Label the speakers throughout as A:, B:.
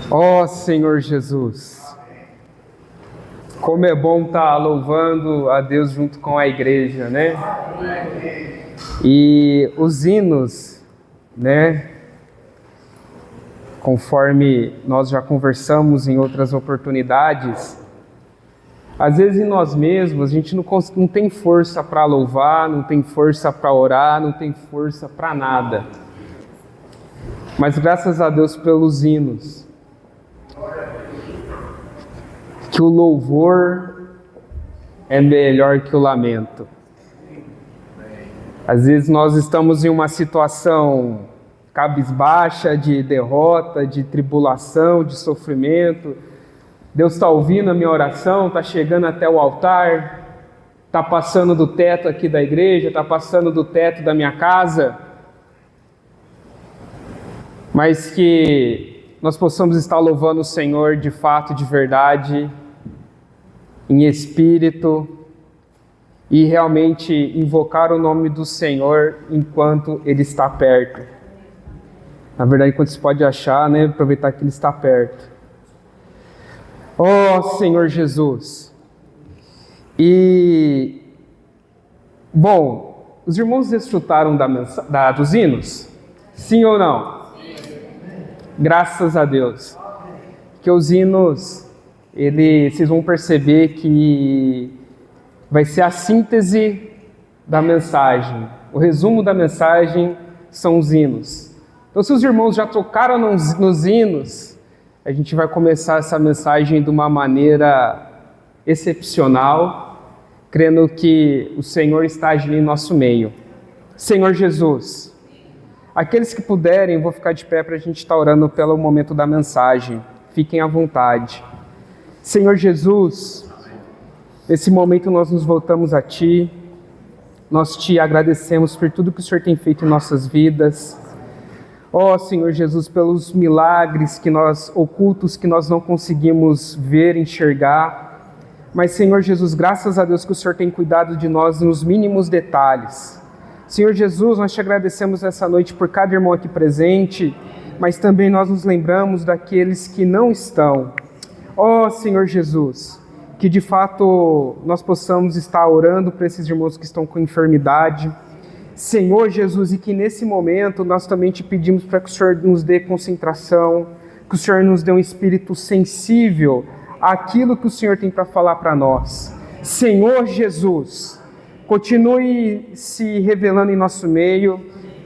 A: Ó Senhor Jesus, como é bom estar louvando a Deus junto com a igreja, né? E os hinos, né? Conforme nós já conversamos em outras oportunidades, às vezes em nós mesmos a gente não tem força para louvar, não tem força para orar, não tem força para nada. Mas graças a Deus pelos hinos, que o louvor é melhor que o lamento. Às vezes nós estamos em uma situação cabisbaixa, de derrota, de tribulação, de sofrimento. Deus está ouvindo a minha oração, está chegando até o altar, está passando do teto aqui da igreja, está passando do teto da minha casa. Mas que nós possamos estar louvando o Senhor de fato, de verdade, em espírito, e realmente invocar o nome do Senhor enquanto Ele está perto. Na verdade, enquanto se pode achar, né? Aproveitar que Ele está perto. Ó Senhor Jesus! E, bom, os irmãos desfrutaram dos hinos? Sim ou não? Graças a Deus. Que os hinos, vocês vão perceber que vai ser a síntese da mensagem. O resumo da mensagem são os hinos. Então, se os irmãos já tocaram nos hinos, a gente vai começar essa mensagem de uma maneira excepcional, crendo que o Senhor está agindo em nosso meio. Senhor Jesus, aqueles que puderem, vou ficar de pé para a gente estar orando pelo momento da mensagem. Fiquem à vontade. Senhor Jesus, nesse momento nós nos voltamos a Ti. Nós Te agradecemos por tudo que o Senhor tem feito em nossas vidas. Ó Senhor Jesus, pelos milagres ocultos que nós não conseguimos ver, enxergar. Mas Senhor Jesus, graças a Deus que o Senhor tem cuidado de nós nos mínimos detalhes. Senhor Jesus, nós Te agradecemos essa noite por cada irmão aqui presente, mas também nós nos lembramos daqueles que não estão. Ó Senhor Jesus, que de fato nós possamos estar orando por esses irmãos que estão com enfermidade. Senhor Jesus, e que nesse momento nós também Te pedimos para que o Senhor nos dê concentração, que o Senhor nos dê um espírito sensível àquilo que o Senhor tem para falar para nós. Senhor Jesus, continue se revelando em nosso meio,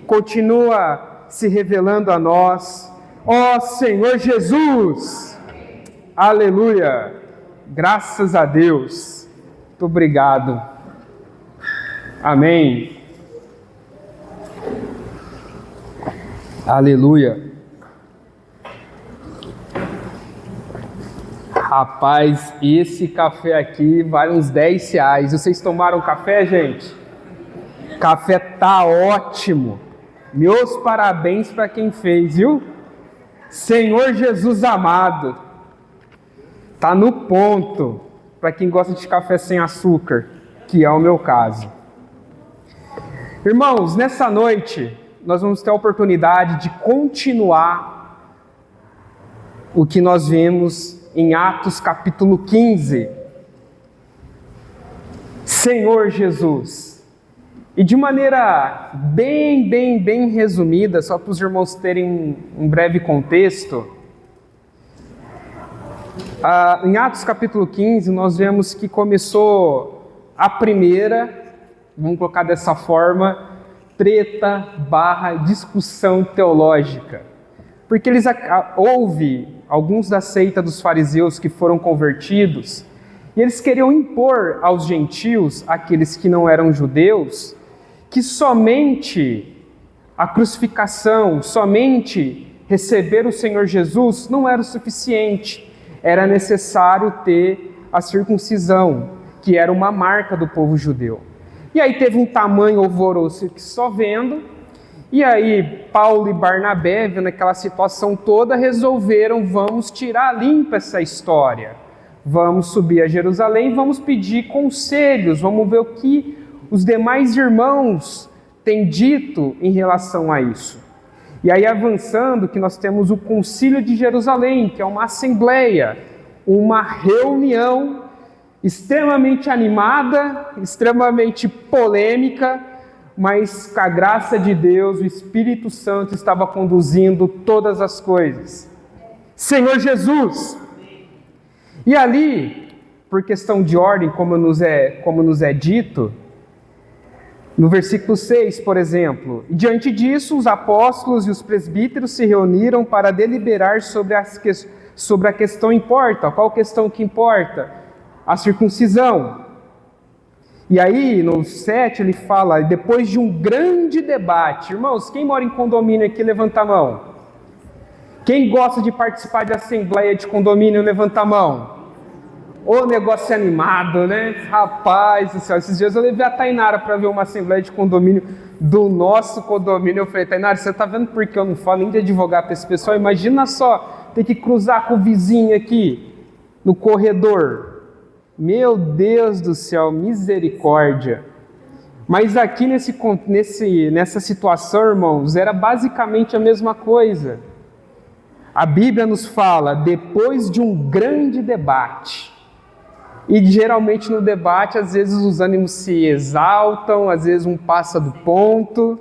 A: continua se revelando a nós. Ó Senhor Jesus, aleluia, graças a Deus, muito obrigado, amém, aleluia. Rapaz, esse café aqui vale uns R$10. Vocês tomaram café, gente? Café tá ótimo. Meus parabéns para quem fez, viu? Senhor Jesus amado. Tá no ponto para quem gosta de café sem açúcar, que é o meu caso. Irmãos, nessa noite nós vamos ter a oportunidade de continuar o que nós vimos em Atos capítulo 15. Senhor Jesus. E de maneira bem resumida, só para os irmãos terem um breve contexto, em Atos capítulo 15 nós vemos que começou a primeira, vamos colocar dessa forma, treta / discussão teológica. Porque houve alguns da seita dos fariseus que foram convertidos, e eles queriam impor aos gentios, aqueles que não eram judeus, que somente a crucificação, somente receber o Senhor Jesus não era o suficiente. Era necessário ter a circuncisão, que era uma marca do povo judeu. E aí teve um tamanho alvoroço que só vendo, e aí Paulo e Barnabé, vendo aquela situação toda, resolveram: vamos tirar limpa essa história, vamos subir a Jerusalém, vamos pedir conselhos, vamos ver o que os demais irmãos têm dito em relação a isso. E aí avançando, que nós temos o Concílio de Jerusalém, que é uma assembleia, uma reunião extremamente animada, extremamente polêmica, mas com a graça de Deus, o Espírito Santo estava conduzindo todas as coisas. Senhor Jesus! E ali, por questão de ordem, como nos é dito, no versículo 6, por exemplo, diante disso, os apóstolos e os presbíteros se reuniram para deliberar sobre a questão importa. Qual questão que importa? A circuncisão. E aí, no 7, ele fala, depois de um grande debate, irmãos, quem mora em condomínio aqui, levanta a mão. Quem gosta de participar de assembleia de condomínio, levanta a mão. Ô negócio animado, né? Rapaz do céu, esses dias eu levei a Tainara para ver uma assembleia de condomínio do nosso condomínio. Eu falei, Tainara, você tá vendo por que eu não falo nem de advogar para esse pessoal? Imagina só, ter que cruzar com o vizinho aqui, no corredor. Meu Deus do céu, misericórdia. Mas aqui nessa situação, irmãos, era basicamente a mesma coisa. A Bíblia nos fala, depois de um grande debate, e geralmente no debate, às vezes os ânimos se exaltam, às vezes um passa do ponto,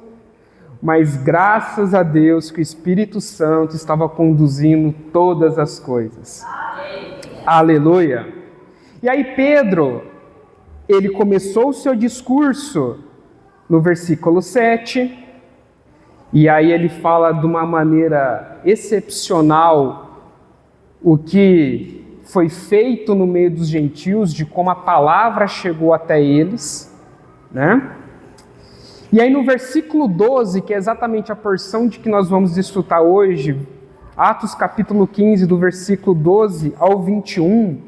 A: mas graças a Deus que o Espírito Santo estava conduzindo todas as coisas. Aleluia! E aí Pedro, ele começou o seu discurso no versículo 7, e aí ele fala de uma maneira excepcional o que foi feito no meio dos gentios, de como a palavra chegou até eles, né? E aí no versículo 12, que é exatamente a porção de que nós vamos desfrutar hoje, Atos capítulo 15, do versículo 12 ao 21,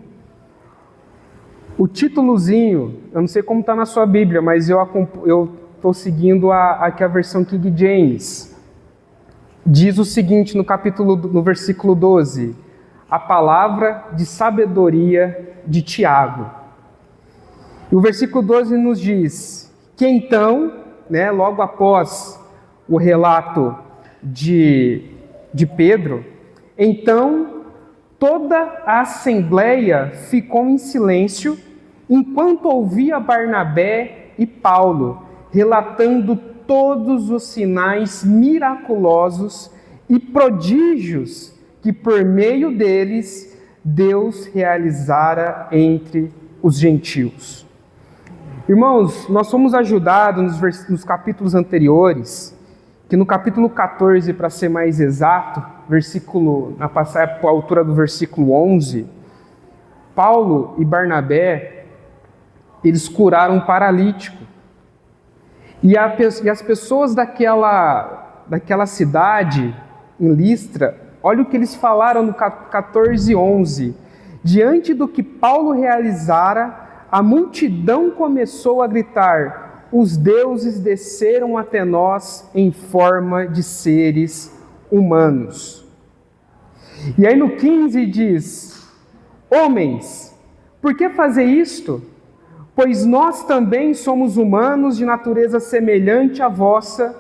A: o títulozinho, eu não sei como está na sua Bíblia, mas eu estou seguindo aqui a versão King James. Diz o seguinte no versículo 12, a palavra de sabedoria de Tiago. E o versículo 12 nos diz que então, logo após o relato de Pedro, então toda a assembleia ficou em silêncio enquanto ouvia Barnabé e Paulo relatando todos os sinais miraculosos e prodígios que por meio deles Deus realizara entre os gentios. Irmãos, nós fomos ajudados nos capítulos anteriores, que no capítulo 14, para ser mais exato, na passagem para a altura do versículo 11, Paulo e Barnabé, eles curaram um paralítico. E as pessoas daquela cidade, em Listra, olha o que eles falaram no 14:11. Diante do que Paulo realizara, a multidão começou a gritar: os deuses desceram até nós em forma de seres humanos. E aí no 15 diz: homens, por que fazer isto? Pois nós também somos humanos de natureza semelhante à vossa,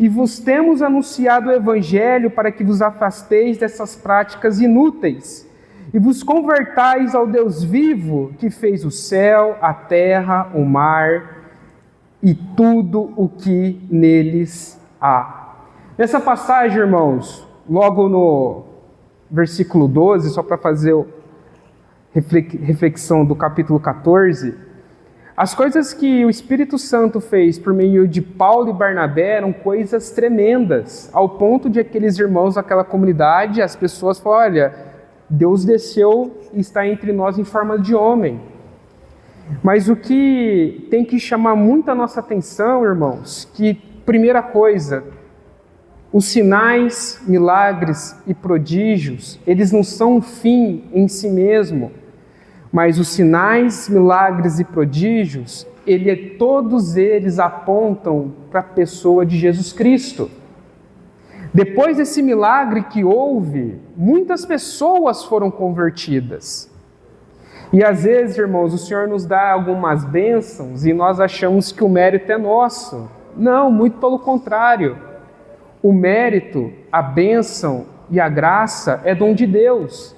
A: e vos temos anunciado o Evangelho para que vos afasteis dessas práticas inúteis, e vos convertais ao Deus vivo, que fez o céu, a terra, o mar, e tudo o que neles há. Nessa passagem, irmãos, logo no versículo 12, só para fazer a reflexão do capítulo 14, as coisas que o Espírito Santo fez por meio de Paulo e Barnabé eram coisas tremendas, ao ponto de aqueles irmãos daquela comunidade, as pessoas falaram: olha, Deus desceu e está entre nós em forma de homem. Mas o que tem que chamar muito a nossa atenção, irmãos, que, primeira coisa, os sinais, milagres e prodígios, eles não são um fim em si mesmo, mas os sinais, milagres e prodígios, todos eles apontam para a pessoa de Jesus Cristo. Depois desse milagre que houve, muitas pessoas foram convertidas. E às vezes, irmãos, o Senhor nos dá algumas bênçãos e nós achamos que o mérito é nosso. Não, muito pelo contrário. O mérito, a bênção e a graça é dom de Deus.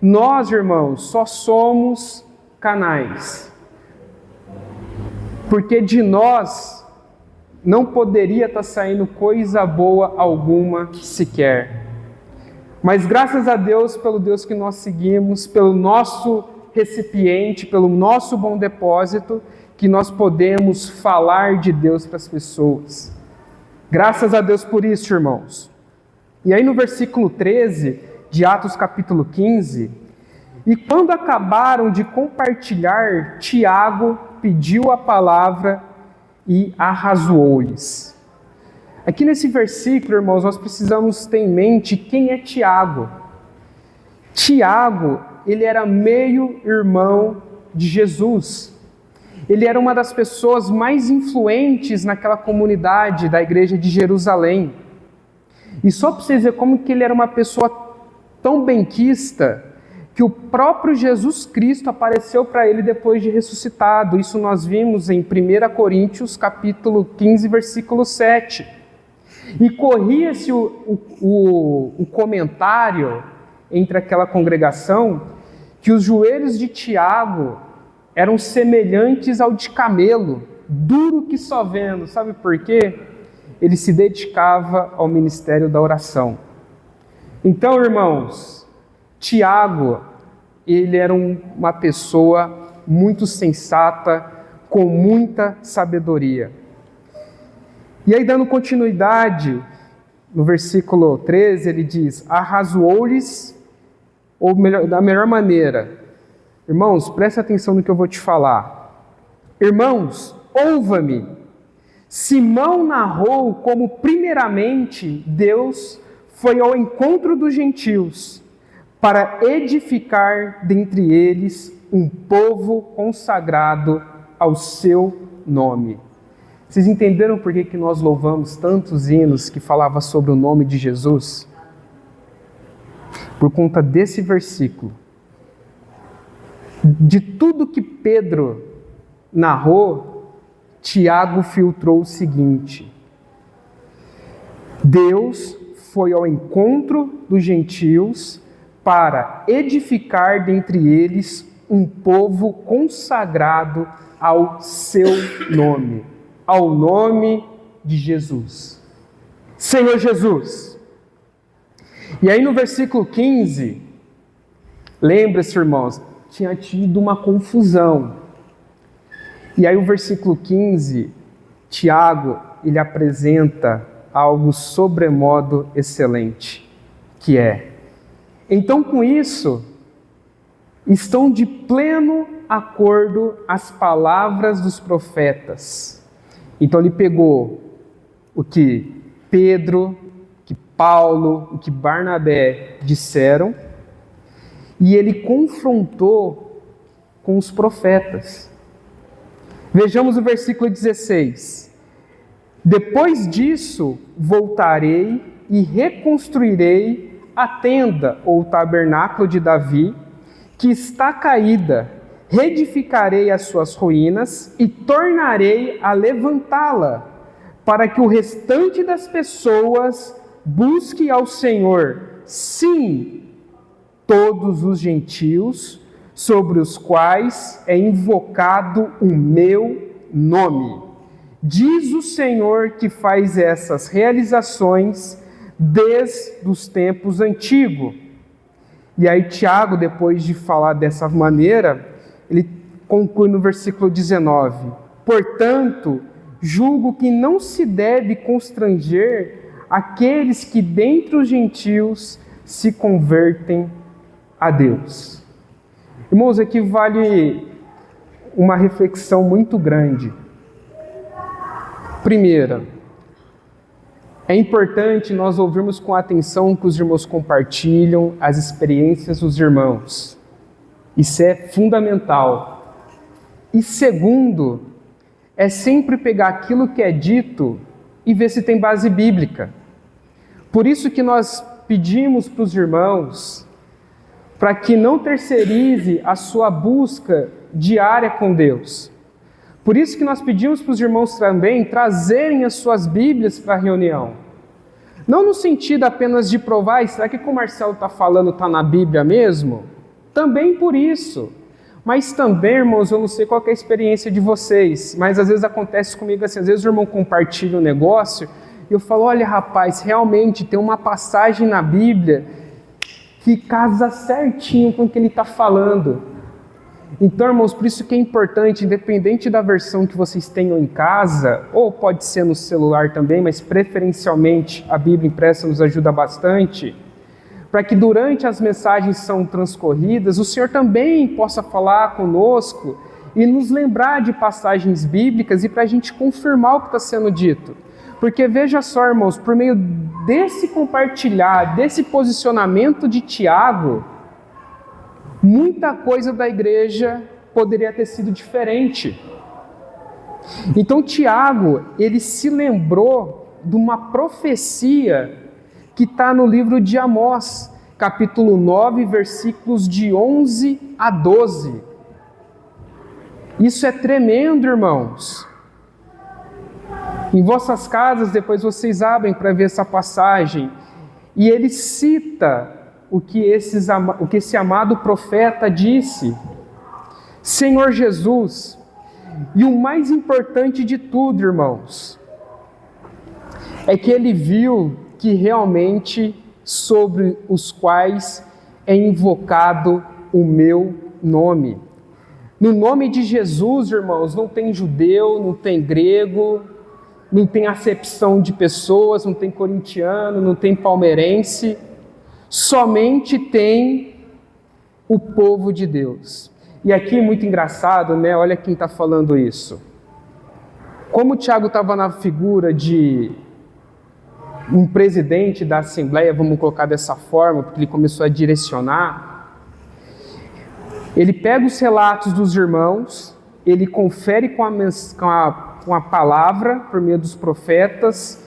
A: Nós, irmãos, só somos canais. Porque de nós não poderia estar saindo coisa boa alguma sequer. Mas graças a Deus, pelo Deus que nós seguimos, pelo nosso recipiente, pelo nosso bom depósito, que nós podemos falar de Deus para as pessoas. Graças a Deus por isso, irmãos. E aí no versículo 13 de Atos capítulo 15, e quando acabaram de compartilhar, Tiago pediu a palavra e arrazoou-lhes. Aqui nesse versículo, irmãos, nós precisamos ter em mente quem é Tiago. Tiago, ele era meio-irmão de Jesus. Ele era uma das pessoas mais influentes naquela comunidade da igreja de Jerusalém. E só para vocês verem como que ele era uma pessoa tão benquista, que o próprio Jesus Cristo apareceu para ele depois de ressuscitado. Isso nós vimos em 1 Coríntios capítulo 15, versículo 7. E corria-se o comentário entre aquela congregação que os joelhos de Tiago eram semelhantes ao de camelo, duro que só vendo. Sabe por quê? Ele se dedicava ao ministério da oração. Então, irmãos, Tiago, ele era uma pessoa muito sensata, com muita sabedoria. E aí, dando continuidade, no versículo 13, ele diz: arrazoou-lhes, ou melhor, da melhor maneira. Irmãos, presta atenção no que eu vou te falar. Irmãos, ouva-me. Simão narrou como primeiramente Deus foi ao encontro dos gentios para edificar dentre eles um povo consagrado ao seu nome. Vocês entenderam por que nós louvamos tantos hinos que falavam sobre o nome de Jesus? Por conta desse versículo. De tudo que Pedro narrou, Tiago filtrou o seguinte: Deus foi ao encontro dos gentios para edificar dentre eles um povo consagrado ao seu nome, ao nome de Jesus. Senhor Jesus. E aí no versículo 15, lembra-se, irmãos, tinha tido uma confusão. E aí o versículo 15, Tiago, ele apresenta algo sobremodo excelente, que é: então com isso, estão de pleno acordo as palavras dos profetas. Então ele pegou o que Pedro, o que Paulo, o que Barnabé disseram, e ele confrontou com os profetas. Vejamos o versículo 16. Depois disso, voltarei e reconstruirei a tenda ou o tabernáculo de Davi, que está caída. Reedificarei as suas ruínas e tornarei a levantá-la, para que o restante das pessoas busque ao Senhor, sim, todos os gentios sobre os quais é invocado o meu nome. Diz o Senhor que faz essas realizações desde os tempos antigos. E aí Tiago, depois de falar dessa maneira, ele conclui no versículo 19: portanto, julgo que não se deve constranger aqueles que dentre os gentios se convertem a Deus. Irmãos, aqui vale uma reflexão muito grande. Primeira, é importante nós ouvirmos com atenção que os irmãos compartilham as experiências dos irmãos. Isso é fundamental. E segundo, é sempre pegar aquilo que é dito e ver se tem base bíblica. Por isso que nós pedimos para os irmãos para que não terceirize a sua busca diária com Deus. Por isso que nós pedimos para os irmãos também trazerem as suas Bíblias para a reunião. Não no sentido apenas de provar, será que o que o Marcelo está falando está na Bíblia mesmo? Também por isso. Mas também, irmãos, eu não sei qual é a experiência de vocês, mas às vezes acontece comigo assim, às vezes o irmão compartilha um negócio e eu falo, olha rapaz, realmente tem uma passagem na Bíblia que casa certinho com o que ele está falando. Então, irmãos, por isso que é importante, independente da versão que vocês tenham em casa, ou pode ser no celular também, mas preferencialmente a Bíblia impressa nos ajuda bastante, para que durante as mensagens são transcorridas, o Senhor também possa falar conosco e nos lembrar de passagens bíblicas e para a gente confirmar o que está sendo dito. Porque veja só, irmãos, por meio desse compartilhar, desse posicionamento de Tiago, muita coisa da igreja poderia ter sido diferente. Então Tiago, ele se lembrou de uma profecia que está no livro de Amós, capítulo 9, versículos de 11 a 12. Isso é tremendo, irmãos. Em vossas casas, depois vocês abrem para ver essa passagem, e ele cita o que esse amado profeta disse. Senhor Jesus, e o mais importante de tudo, irmãos, é que ele viu que realmente sobre os quais é invocado o meu nome. No nome de Jesus, irmãos, não tem judeu, não tem grego, não tem acepção de pessoas, não tem corintiano, não tem palmeirense, somente tem o povo de Deus. E aqui é muito engraçado, né? Olha quem está falando isso. Como o Tiago estava na figura de um presidente da Assembleia, vamos colocar dessa forma, porque ele começou a direcionar, ele pega os relatos dos irmãos, ele confere com a palavra, por meio dos profetas,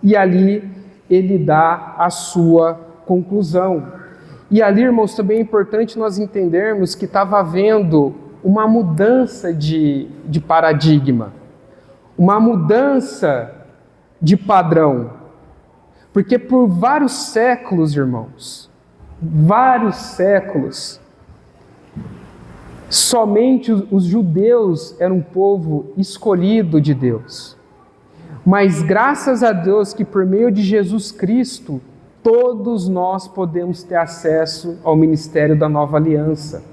A: e ali ele dá a sua conclusão. E ali, irmãos, também é importante nós entendermos que estava havendo uma mudança de paradigma, uma mudança de padrão. Porque por vários séculos, irmãos, vários séculos, somente os judeus eram um povo escolhido de Deus. Mas graças a Deus que por meio de Jesus Cristo, todos nós podemos ter acesso ao ministério da nova aliança.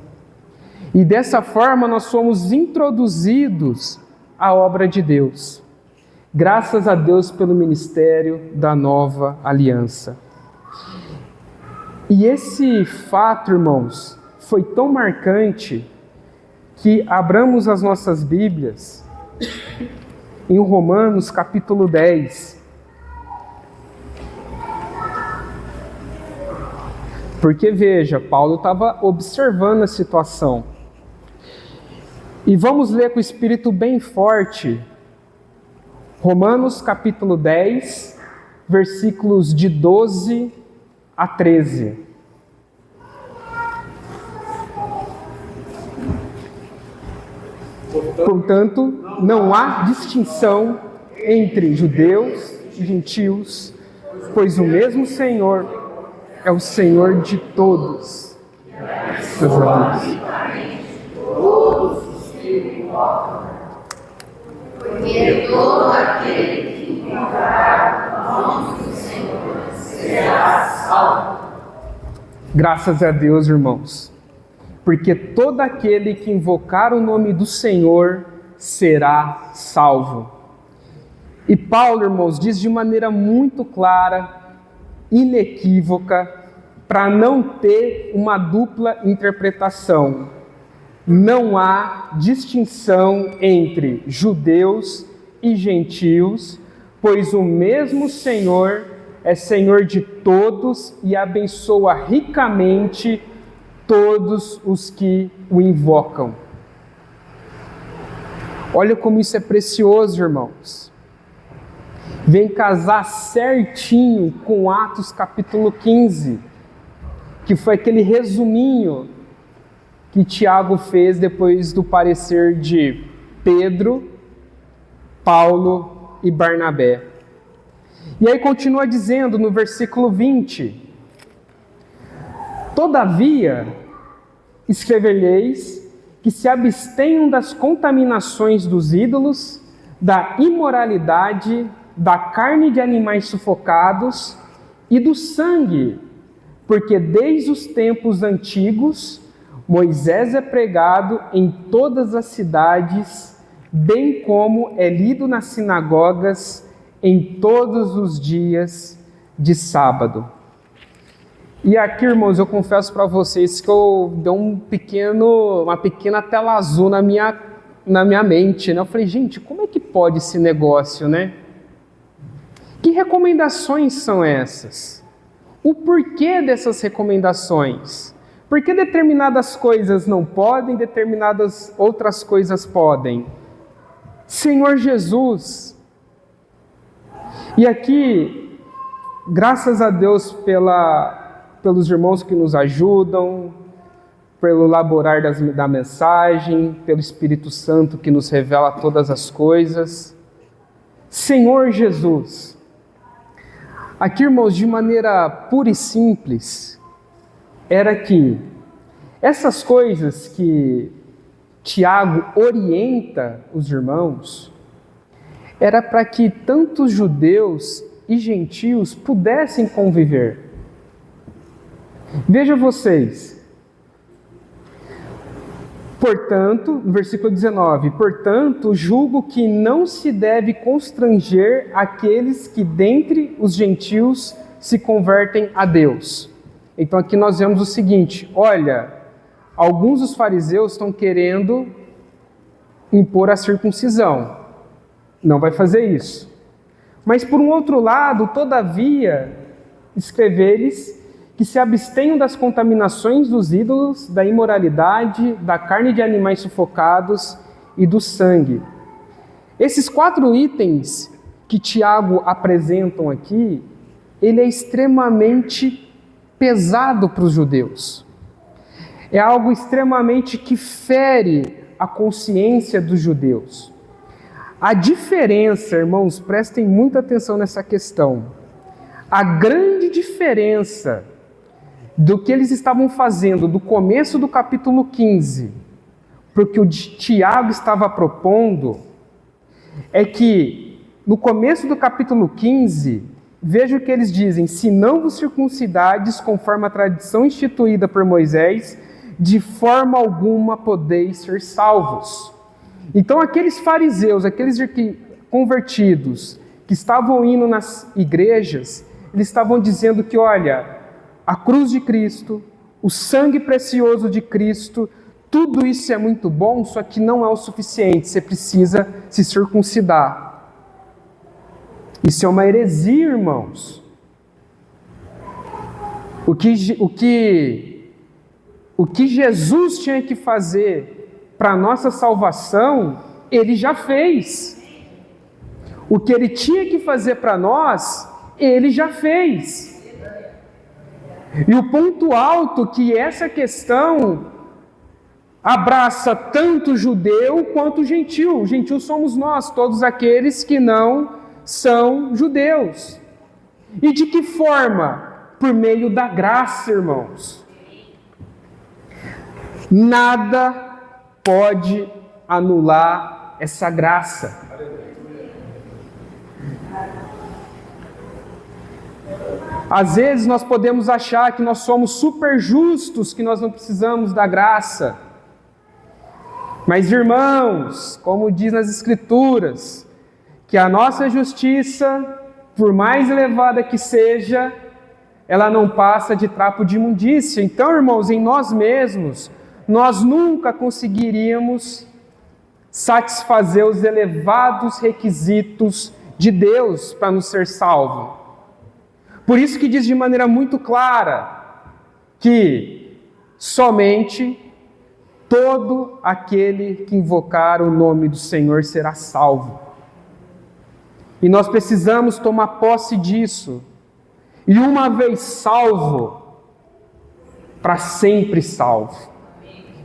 A: E dessa forma nós somos introduzidos à obra de Deus. Graças a Deus pelo ministério da nova aliança. E esse fato, irmãos, foi tão marcante que abramos as nossas Bíblias em Romanos capítulo 10. Porque veja, Paulo estava observando a situação. E vamos ler com o espírito bem forte, Romanos capítulo 10, versículos de 12 a 13. Portanto, não há distinção entre judeus e gentios, pois o mesmo Senhor é o Senhor de todos. Graças a Deus.
B: Todos os que o invocam, porque todo aquele que invocar o nome do Senhor será salvo.
A: Graças a Deus, irmãos, porque todo aquele que invocar o nome do Senhor será salvo. E Paulo, irmãos, diz de maneira muito clara, inequívoca, para não ter uma dupla interpretação. Não há distinção entre judeus e gentios, pois o mesmo Senhor é Senhor de todos e abençoa ricamente todos os que o invocam. Olha como isso é precioso, irmãos. Vem casar certinho com Atos capítulo 15, que foi aquele resuminho que Tiago fez depois do parecer de Pedro, Paulo e Barnabé. E aí continua dizendo no versículo 20: todavia, escrever-lhes que se abstenham das contaminações dos ídolos, da imoralidade, da carne de animais sufocados e do sangue, porque desde os tempos antigos Moisés é pregado em todas as cidades, bem como é lido nas sinagogas em todos os dias de sábado. E aqui, irmãos, eu confesso para vocês que eu dei uma pequena tela azul na minha mente, né? Eu falei, gente, como é que pode esse negócio, né? Que recomendações são essas? O porquê dessas recomendações? Por que determinadas coisas não podem, determinadas outras coisas podem? Senhor Jesus. E aqui, graças a Deus pelos irmãos que nos ajudam, pelo elaborar da mensagem, pelo Espírito Santo que nos revela todas as coisas. Senhor Jesus. Aqui, irmãos, de maneira pura e simples, era que essas coisas que Tiago orienta os irmãos, era para que tanto judeus e gentios pudessem conviver. Veja vocês, portanto, no versículo 19, portanto, julgo que não se deve constranger aqueles que dentre os gentios se convertem a Deus. Então aqui nós vemos o seguinte, olha, alguns dos fariseus estão querendo impor a circuncisão, não vai fazer isso. Mas por um outro lado, todavia, escrever-lhes que se abstenham das contaminações dos ídolos, da imoralidade, da carne de animais sufocados e do sangue. Esses 4 itens que Tiago apresentam aqui, ele é extremamente pesado para os judeus. É algo extremamente que fere a consciência dos judeus. A diferença, irmãos, prestem muita atenção nessa questão. A grande diferença do que eles estavam fazendo do começo do capítulo 15 para o que o Tiago estava propondo, é que no começo do capítulo 15, veja o que eles dizem: se não vos circuncidades conforme a tradição instituída por Moisés, de forma alguma podeis ser salvos. Então aqueles fariseus, aqueles convertidos que estavam indo nas igrejas, eles estavam dizendo que, olha, a cruz de Cristo, o sangue precioso de Cristo, tudo isso é muito bom, só que não é o suficiente, você precisa se circuncidar. Isso é uma heresia, irmãos. O que Jesus tinha que fazer para a nossa salvação, Ele já fez. O que Ele tinha que fazer para nós, Ele já fez. E o ponto alto que essa questão abraça tanto o judeu quanto o gentil. O gentil somos nós, todos aqueles que não são judeus. E de que forma? Por meio da graça, irmãos. Nada pode anular essa graça. Às vezes nós podemos achar que nós somos super justos, que nós não precisamos da graça. Mas, irmãos, como diz nas Escrituras, que a nossa justiça, por mais elevada que seja, ela não passa de trapo de imundícia. Então, irmãos, em nós mesmos, nós nunca conseguiríamos satisfazer os elevados requisitos de Deus para nos ser salvo. Por isso que diz de maneira muito clara que somente todo aquele que invocar o nome do Senhor será salvo. E nós precisamos tomar posse disso. E uma vez salvo, para sempre salvo.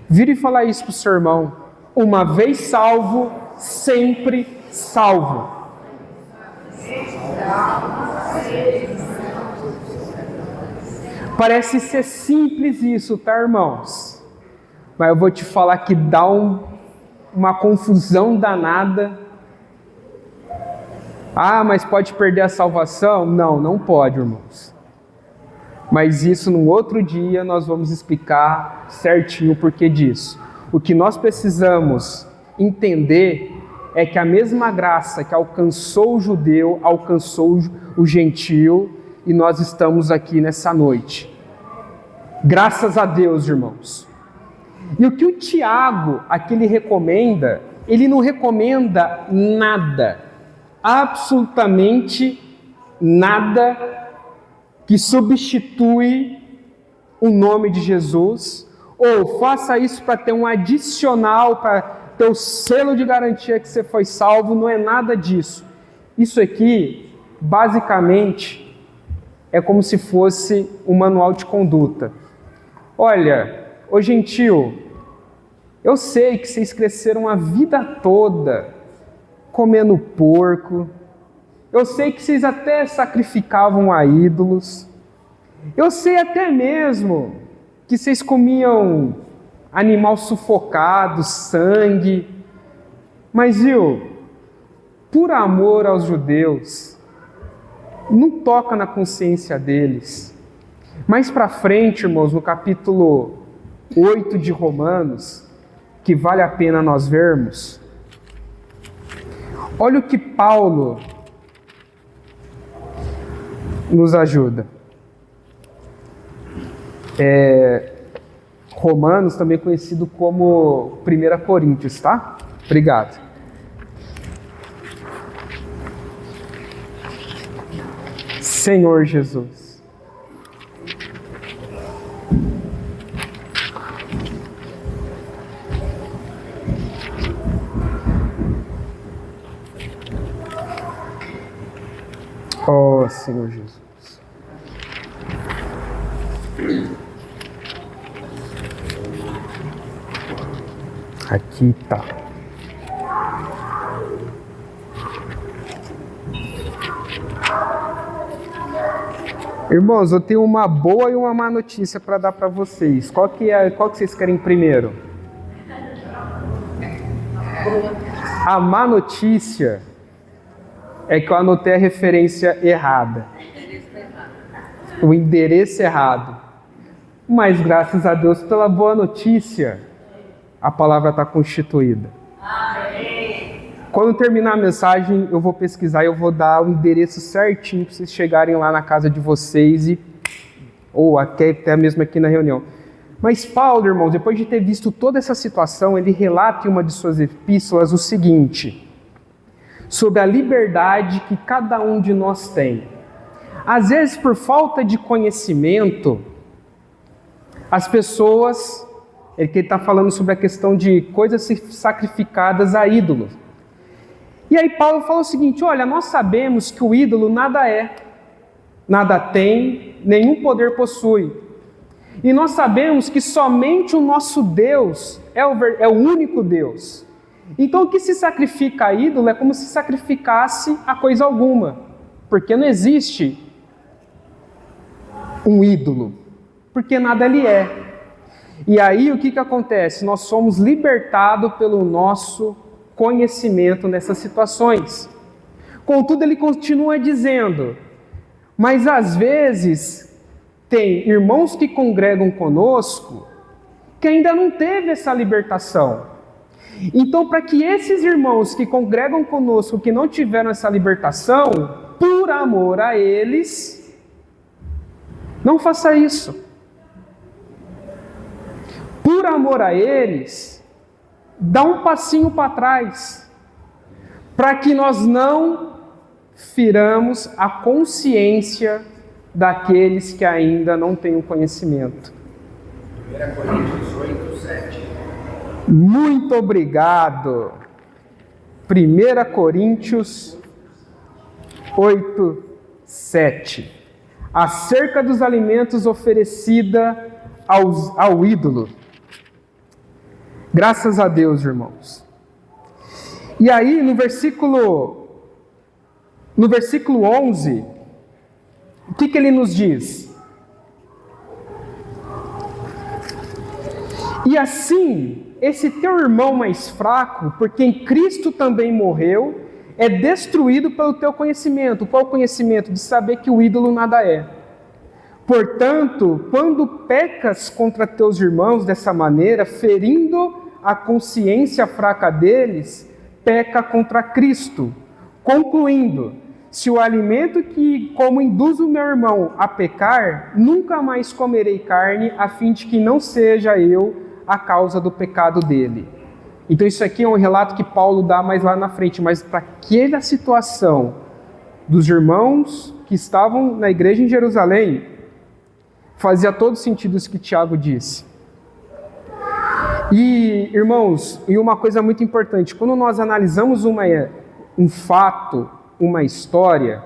A: Vire e falar isso para o seu irmão. Uma vez salvo, sempre salvo. Parece ser simples isso, tá, irmãos? Mas eu vou te falar que dá uma confusão danada. Ah, mas pode perder a salvação? Não, não pode, irmãos. Mas isso, num outro dia, nós vamos explicar certinho o porquê disso. O que nós precisamos entender é que a mesma graça que alcançou o judeu, alcançou o gentil, e nós estamos aqui nessa noite. Graças a Deus, irmãos. E o que o Tiago aqui ele recomenda, ele não recomenda nada, absolutamente nada que substitui o nome de Jesus, ou faça isso para ter um adicional, para ter o selo de garantia que você foi salvo, não é nada disso. Isso aqui, basicamente, é como se fosse um manual de conduta. Olha, ô gentil, eu sei que vocês cresceram a vida toda comendo porco, eu sei que vocês até sacrificavam a ídolos, eu sei até mesmo que vocês comiam animal sufocado, sangue, mas viu, por amor aos judeus, não toca na consciência deles. Mais para frente, irmãos, no capítulo 8 de Romanos, que vale a pena nós vermos, olha o que Paulo nos ajuda. Romanos, também conhecido como 1 Coríntios, tá? Obrigado. Senhor Jesus. Oh, Senhor Jesus. Aqui tá. Irmãos, eu tenho uma boa e uma má notícia para dar para vocês. Qual que vocês querem primeiro? A má notícia é que eu anotei a referência errada. O endereço errado. Mas graças a Deus pela boa notícia, a palavra está constituída. Amém. Quando terminar a mensagem, eu vou pesquisar e eu vou dar o endereço certinho para vocês chegarem lá na casa de vocês ou até mesmo aqui na reunião. Mas Paulo, irmãos, depois de ter visto toda essa situação, ele relata em uma de suas epístolas o seguinte: sobre a liberdade que cada um de nós tem. Às vezes, por falta de conhecimento, as pessoas, ele está falando sobre a questão de coisas sacrificadas a ídolos. E aí Paulo fala o seguinte: olha, nós sabemos que o ídolo nada é, nada tem, nenhum poder possui. E nós sabemos que somente o nosso Deus é o único Deus. Então o que se sacrifica a ídolo é como se sacrificasse a coisa alguma, porque não existe um ídolo, porque nada lhe é. E aí o que acontece? Nós somos libertados pelo nosso conhecimento nessas situações. Contudo, ele continua dizendo: mas às vezes tem irmãos que congregam conosco que ainda não teve essa libertação. Então, para que esses irmãos que congregam conosco, que não tiveram essa libertação, por amor a eles, não faça isso. Por amor a eles, dá um passinho para trás, para que nós não firamos a consciência daqueles que ainda não têm o conhecimento.
B: 1 Coríntios 8, 7.
A: Muito obrigado. 1 Coríntios 8, 7. Acerca dos alimentos oferecida ao ídolo. Graças a Deus, irmãos. E aí, no versículo 11, O que ele nos diz? E assim, esse teu irmão mais fraco, por quem Cristo também morreu, é destruído pelo teu conhecimento. Qual o conhecimento? De saber que o ídolo nada é. Portanto, quando pecas contra teus irmãos dessa maneira, ferindo a consciência fraca deles, peca contra Cristo. Concluindo, se o alimento que como induz o meu irmão a pecar, nunca mais comerei carne, a fim de que não seja eu a causa do pecado dele. Então isso aqui é um relato que Paulo dá mais lá na frente, mas para aquela situação dos irmãos que estavam na igreja em Jerusalém, fazia todo sentido isso que Tiago disse. E, irmãos, e uma coisa muito importante, quando nós analisamos um fato, uma história,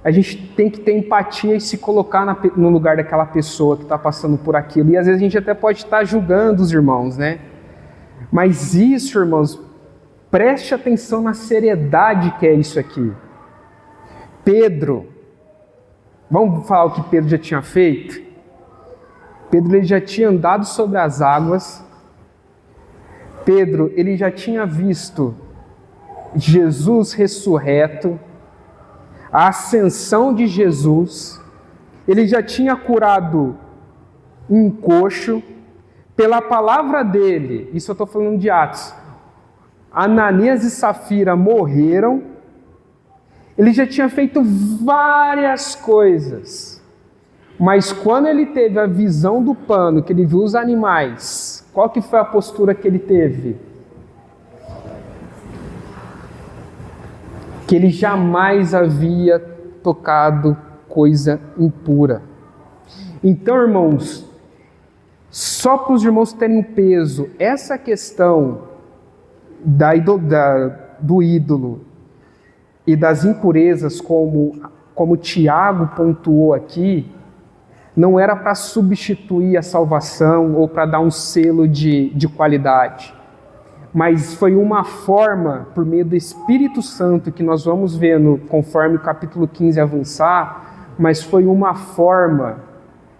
A: a gente tem que ter empatia e se colocar no lugar daquela pessoa que está passando por aquilo. E às vezes a gente até pode estar julgando os irmãos, né? Mas isso, irmãos, preste atenção na seriedade que é isso aqui. Pedro, vamos falar o que Pedro já tinha feito? Pedro ele já tinha andado sobre as águas. Pedro ele já tinha visto Jesus ressurreto, a ascensão de Jesus. Ele já tinha curado um coxo. Pela palavra dele, isso eu estou falando de Atos, Ananias e Safira morreram. Ele já tinha feito várias coisas, mas quando ele teve a visão do pano, que ele viu os animais, qual que foi a postura que ele teve? Que ele jamais havia tocado coisa impura. Então, irmãos, só para os irmãos terem um peso, essa questão do ídolo e das impurezas, como Tiago pontuou aqui, não era para substituir a salvação ou para dar um selo de qualidade, mas foi uma forma, por meio do Espírito Santo, que nós vamos vendo conforme o capítulo 15 avançar, mas foi uma forma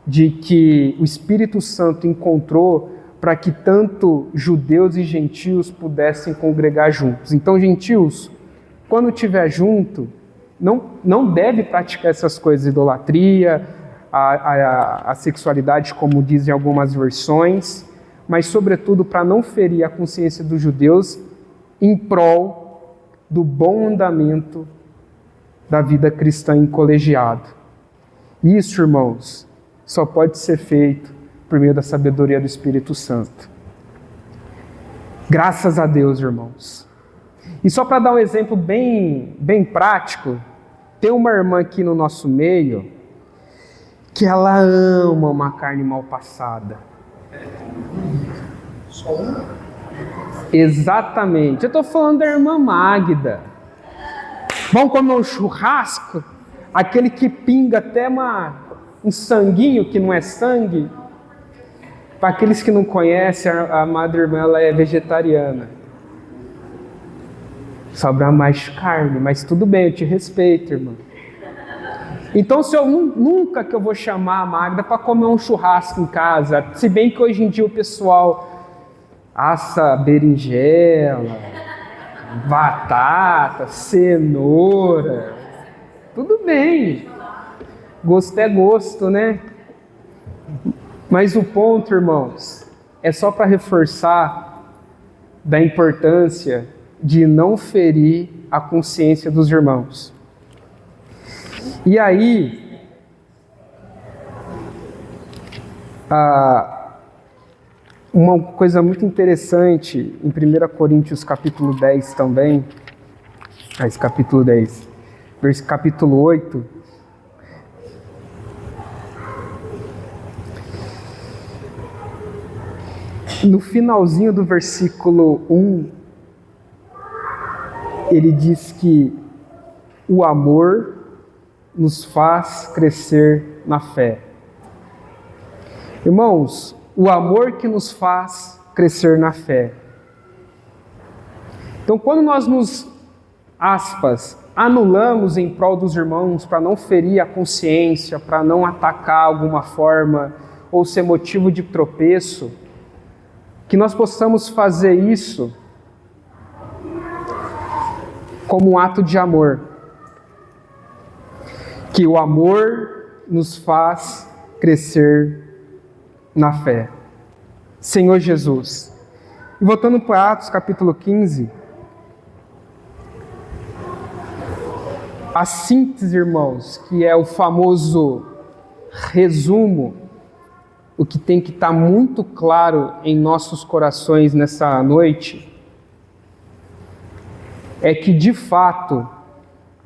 A: de que o Espírito Santo encontrou para que tanto judeus e gentios pudessem congregar juntos. Então, gentios, quando estiver junto, não deve praticar essas coisas, idolatria, a sexualidade, como dizem algumas versões, mas, sobretudo, para não ferir a consciência dos judeus em prol do bom andamento da vida cristã em colegiado. Isso, irmãos, só pode ser feito por meio da sabedoria do Espírito Santo. Graças a Deus, irmãos. E só para dar um exemplo bem prático, tem uma irmã aqui no nosso meio que ela ama uma carne mal passada. Exatamente. Eu estou falando da irmã Magda. Vamos comer um churrasco? Aquele que pinga até um sanguinho que não é sangue. Para aqueles que não conhecem, a madre irmã ela é vegetariana. Sobra mais carne, mas tudo bem, eu te respeito, irmã. Então, se eu nunca que eu vou chamar a Magda para comer um churrasco em casa, se bem que hoje em dia o pessoal assa berinjela, batata, cenoura, tudo bem. Gosto é gosto, né? Mas o ponto, irmãos, é só para reforçar da importância de não ferir a consciência dos irmãos. E aí, uma coisa muito interessante em 1 Coríntios capítulo 10 também, esse capítulo 10, capítulo 8, no finalzinho do versículo 1, ele diz que o amor nos faz crescer na fé. Irmãos, o amor que nos faz crescer na fé. Então, quando nós nos anulamos em prol dos irmãos para não ferir a consciência, para não atacar alguma forma ou ser motivo de tropeço, que nós possamos fazer isso como um ato de amor. Que o amor nos faz crescer na fé. Senhor Jesus. E voltando para Atos capítulo 15, a síntese, irmãos, que é o famoso resumo, o que tem que estar muito claro em nossos corações nessa noite, é que de fato,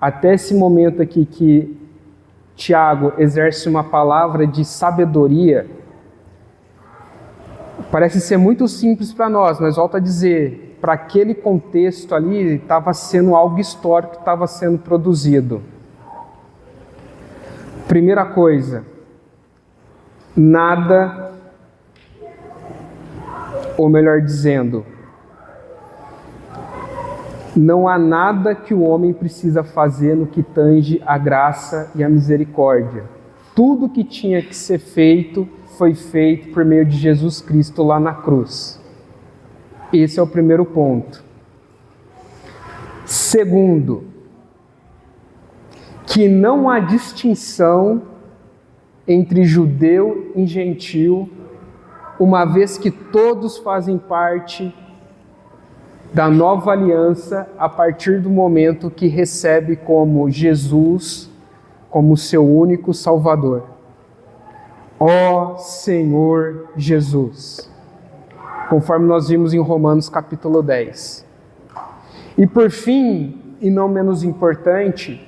A: até esse momento aqui que Tiago exerce uma palavra de sabedoria, parece ser muito simples para nós, mas volto a dizer, para aquele contexto ali, estava sendo algo histórico que estava sendo produzido. Primeira coisa, nada, ou melhor dizendo, não há nada que o homem precisa fazer no que tange a graça e a misericórdia. Tudo que tinha que ser feito foi feito por meio de Jesus Cristo lá na cruz. Esse é o primeiro ponto. Segundo, que não há distinção entre judeu e gentil, uma vez que todos fazem parte da nova aliança a partir do momento que recebe como Jesus, como seu único Salvador. Ó Senhor Jesus, conforme nós vimos em Romanos capítulo 10. E por fim, e não menos importante,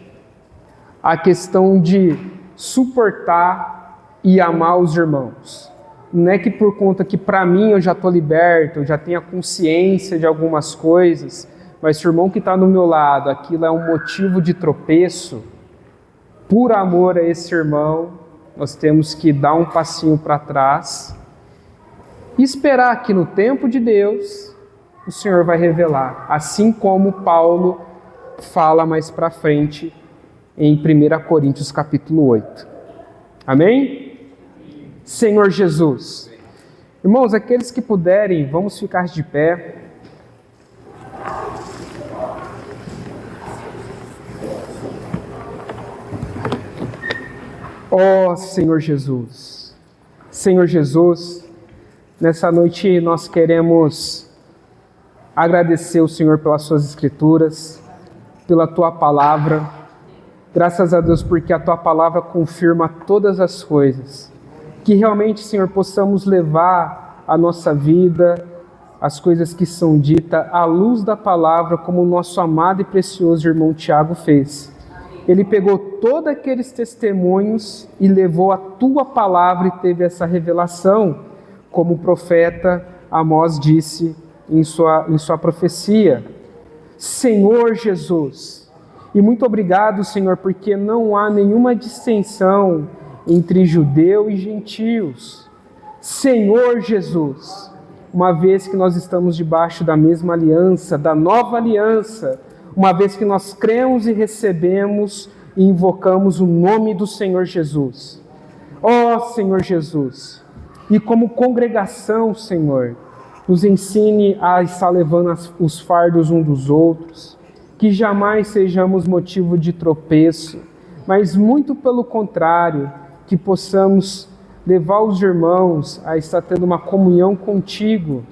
A: a questão de suportar e amar os irmãos. Não é que por conta que para mim eu já estou liberto, eu já tenho a consciência de algumas coisas, mas se o irmão que está do meu lado, aquilo é um motivo de tropeço, por amor a esse irmão, nós temos que dar um passinho para trás e esperar que no tempo de Deus o Senhor vai revelar, assim como Paulo fala mais para frente em 1 Coríntios capítulo 8. Amém? Senhor Jesus. Irmãos, aqueles que puderem, vamos ficar de pé. Ó Senhor Jesus. Senhor Jesus, nessa noite nós queremos agradecer ao Senhor pelas suas escrituras, pela tua palavra. Graças a Deus porque a tua palavra confirma todas as coisas. Que realmente, Senhor, possamos levar a nossa vida, as coisas que são ditas, à luz da palavra, como o nosso amado e precioso irmão Tiago fez. Ele pegou todos aqueles testemunhos e levou a tua palavra e teve essa revelação, como o profeta Amós disse em sua profecia. Senhor Jesus, e muito obrigado, Senhor, porque não há nenhuma distinção entre judeu e gentios. Senhor Jesus, uma vez que nós estamos debaixo da mesma aliança, da nova aliança, uma vez que nós cremos e recebemos e invocamos o nome do Senhor Jesus. Ó Senhor Jesus, e como congregação, Senhor, nos ensine a estar levando os fardos uns dos outros, que jamais sejamos motivo de tropeço, mas muito pelo contrário, que possamos levar os irmãos a estar tendo uma comunhão contigo,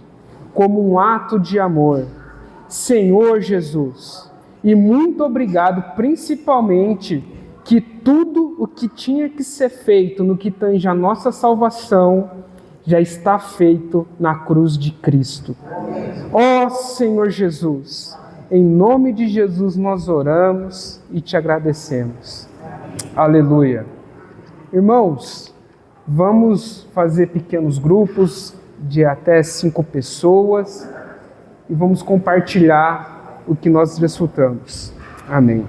A: como um ato de amor. Senhor Jesus, e muito obrigado, principalmente, que tudo o que tinha que ser feito no que tange a nossa salvação, já está feito na cruz de Cristo. Ó Senhor Jesus, em nome de Jesus nós oramos e te agradecemos. Aleluia. Irmãos, vamos fazer pequenos grupos de até 5 pessoas e vamos compartilhar o que nós desfrutamos. Amém.